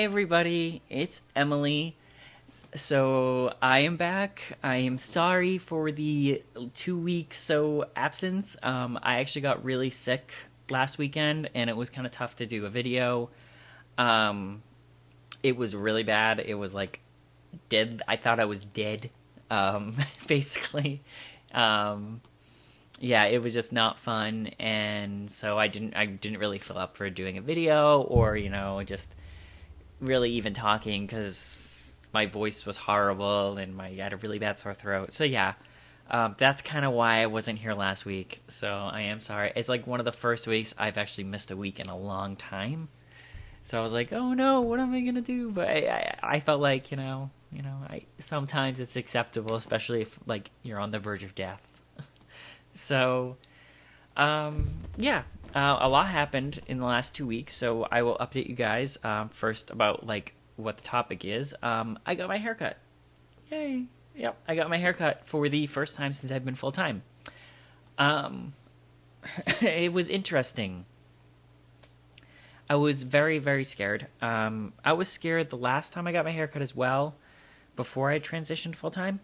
Hi, everybody. It's Emily. So I am back. I am sorry for the 2 weeks absence. I actually got really sick last weekend, and it was kind of tough to do a video. Um, it was really bad. It was like dead. I thought I was dead. Basically. Um, yeah, it was just not fun, and so I didn't really feel up for doing a video or just really even talking because my voice was horrible and I had a really bad sore throat. So yeah, that's kind of why I wasn't here last week. So I am sorry. It's like one of the first weeks I've actually missed a week in a long time. So I was like, oh no, what am I gonna do? But I felt like I sometimes it's acceptable, especially if like you're on the verge of death. So yeah, a lot happened in the last 2 weeks, so I will update you guys first about like what the topic is. I got my haircut. Yay! Yep, I got my haircut for the first time since I've been full time. Um, it was interesting. I was very very scared. I was scared the last time I got my haircut as well, before I transitioned full time.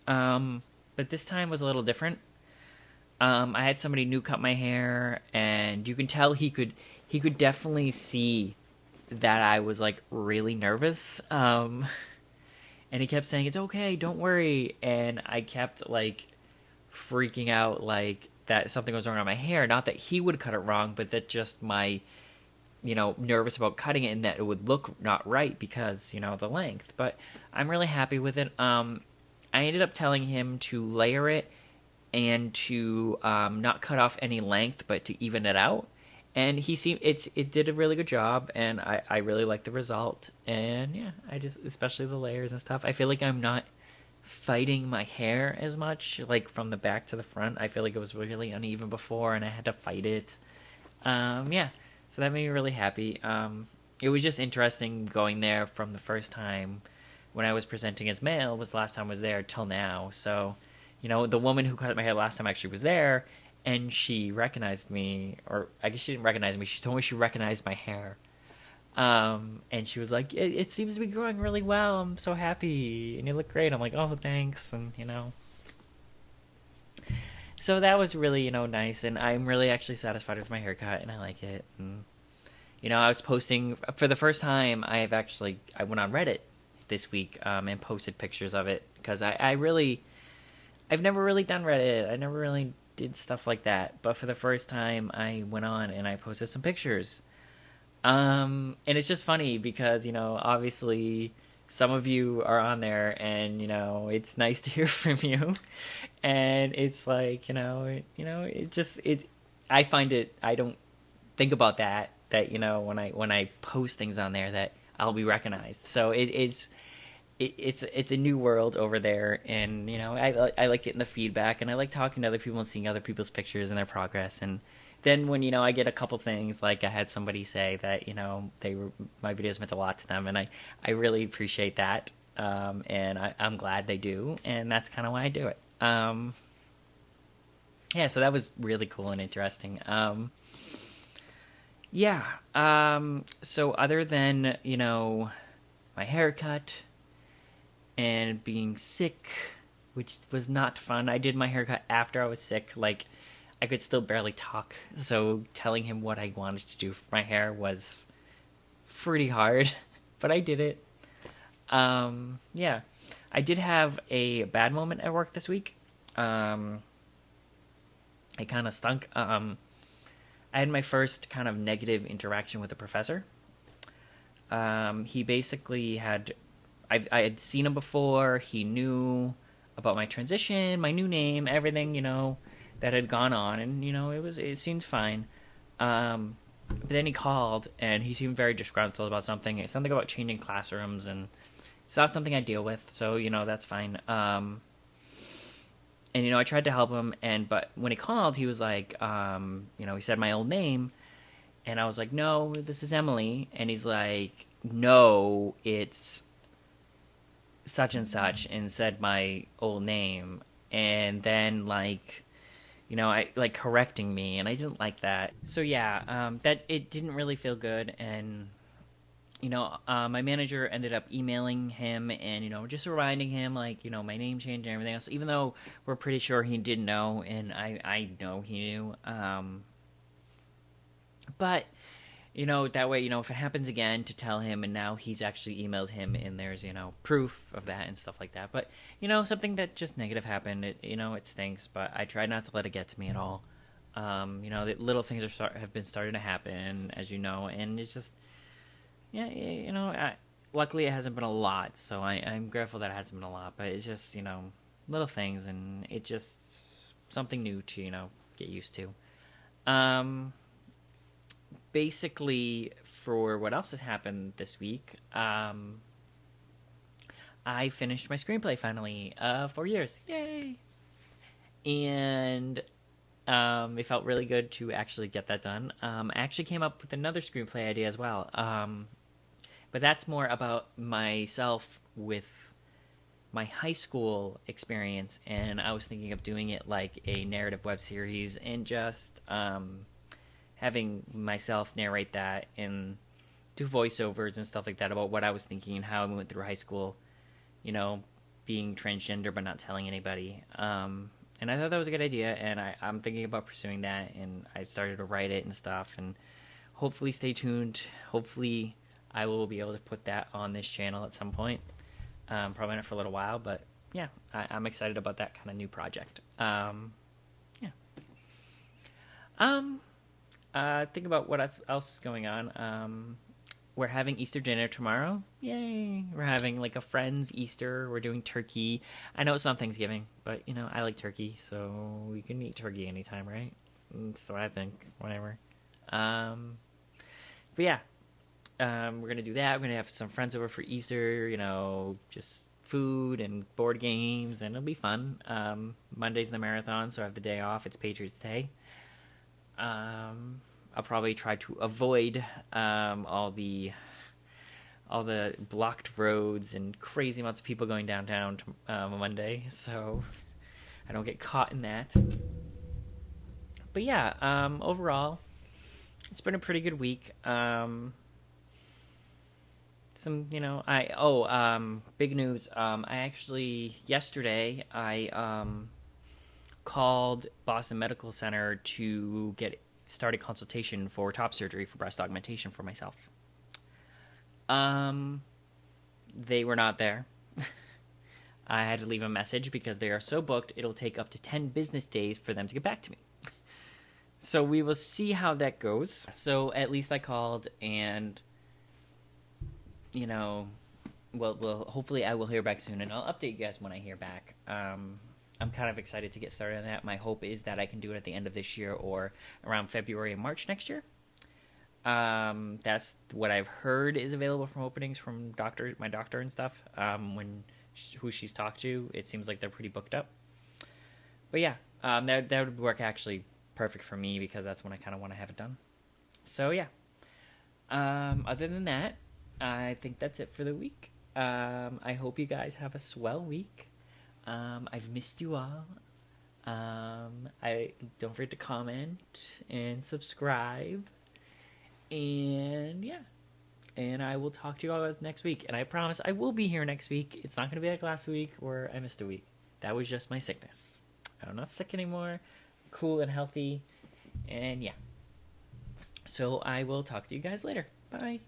But this time was a little different. I had somebody new cut my hair, and you can tell he could definitely see that I was like really nervous. And he kept saying, "It's okay, don't worry." And I kept like freaking out, like that something was wrong on my hair. Not that he would cut it wrong, but that just my nervous about cutting it and that it would look not right because the length. But I'm really happy with it. I ended up telling him to layer it and to not cut off any length, but to even it out. And it did a really good job, and I really like the result. And yeah, especially the layers and stuff. I feel like I'm not fighting my hair as much, like from the back to the front. I feel like it was really uneven before, and I had to fight it. Yeah, so that made me really happy. It was just interesting going there from the first time when I was presenting as male was the last time I was there till now. So the woman who cut my hair last time actually was there, and she recognized me, or I guess she didn't recognize me. She told me she recognized my hair. And she was like, it seems to be growing really well. I'm so happy. And you look great. I'm like, oh, thanks. And, so that was really, nice. And I'm really actually satisfied with my haircut, and I like it. And, I was posting, for the first time, I went on Reddit this week, and posted pictures of it, because I've never really done Reddit. I never really did stuff like that. But for the first time, I went on and I posted some pictures. And it's just funny because, obviously some of you are on there and, it's nice to hear from you. And it's like, I find it, I don't think about that, when I post things on there that I'll be recognized. So it's a new world over there, and I like getting the feedback, and I like talking to other people and seeing other people's pictures and their progress. And then when I get a couple things, like I had somebody say that my videos meant a lot to them, and I really appreciate that, and I'm glad they do, and that's kind of why I do it. Yeah, so that was really cool and interesting. Yeah. So other than my haircut and being sick, which was not fun. I did my haircut after I was sick. Like, I could still barely talk. So telling him what I wanted to do for my hair was pretty hard, but I did it. Yeah. I did have a bad moment at work this week. It kind of stunk. I had my first kind of negative interaction with a professor. He basically I had seen him before. He knew about my transition, my new name, everything, that had gone on, and it seemed fine. But then he called, and he seemed very disgruntled about something about changing classrooms, and it's not something I deal with, so that's fine. And I tried to help him, but when he called, he was like, he said my old name, and I was like, no, this is Emily, and he's like, no, it's such and such, and said my old name, and then I like correcting me, and I didn't like that. So yeah, that it didn't really feel good, and my manager ended up emailing him and, just reminding him, like, my name change and everything else, even though we're pretty sure he didn't know, and I know he knew. But, that way, if it happens again, to tell him, and now he's actually emailed him, and there's, proof of that and stuff like that. But, something that just negative happened, it stinks, but I try not to let it get to me at all. The little things have been starting to happen, as you know, and it's just, yeah, luckily it hasn't been a lot, so I'm grateful that it hasn't been a lot, but it's just, little things, and it just something new to, get used to. Basically, for what else has happened this week, I finished my screenplay finally, 4 years, yay! And it felt really good to actually get that done. I actually came up with another screenplay idea as well. But that's more about myself with my high school experience, and I was thinking of doing it like a narrative web series, and just having myself narrate that and do voiceovers and stuff like that about what I was thinking and how I went through high school, being transgender but not telling anybody. And I thought that was a good idea, and I'm thinking about pursuing that, and I've started to write it and stuff, and hopefully stay tuned. Hopefully I will be able to put that on this channel at some point. Probably not for a little while, but yeah, I'm excited about that kind of new project. Yeah. Think about what else is going on. We're having Easter dinner tomorrow. Yay! We're having like a friend's Easter. We're doing turkey. I know it's not Thanksgiving, but I like turkey, so we can eat turkey anytime, right? That's what I think. Whatever. But yeah, we're gonna do that. We're gonna have some friends over for Easter. Just food and board games, and it'll be fun. Monday's the marathon, so I have the day off. It's Patriots Day. I'll probably try to avoid all the blocked roads and crazy amounts of people going downtown on Monday, so I don't get caught in that. But yeah, overall, it's been a pretty good week. Big news. I actually yesterday I called Boston Medical Center to get started consultation for top surgery for breast augmentation for myself. They were not there. I had to leave a message because they are so booked, it'll take up to 10 business days for them to get back to me. So we will see how that goes. So at least I called, and well, hopefully I will hear back soon, and I'll update you guys when I hear back. I'm kind of excited to get started on that. My hope is that I can do it at the end of this year or around February and March next year. That's what I've heard is available from openings from my doctor and stuff. Who she's talked to, it seems like they're pretty booked up. But yeah, that would work actually perfect for me because that's when I kind of want to have it done. So yeah. Other than that, I think that's it for the week. I hope you guys have a swell week. I've missed you all. I don't forget to comment and subscribe. And yeah. And I will talk to you all guys next week. And I promise I will be here next week. It's not going to be like last week where I missed a week. That was just my sickness. I'm not sick anymore. I'm cool and healthy. And yeah. So I will talk to you guys later. Bye.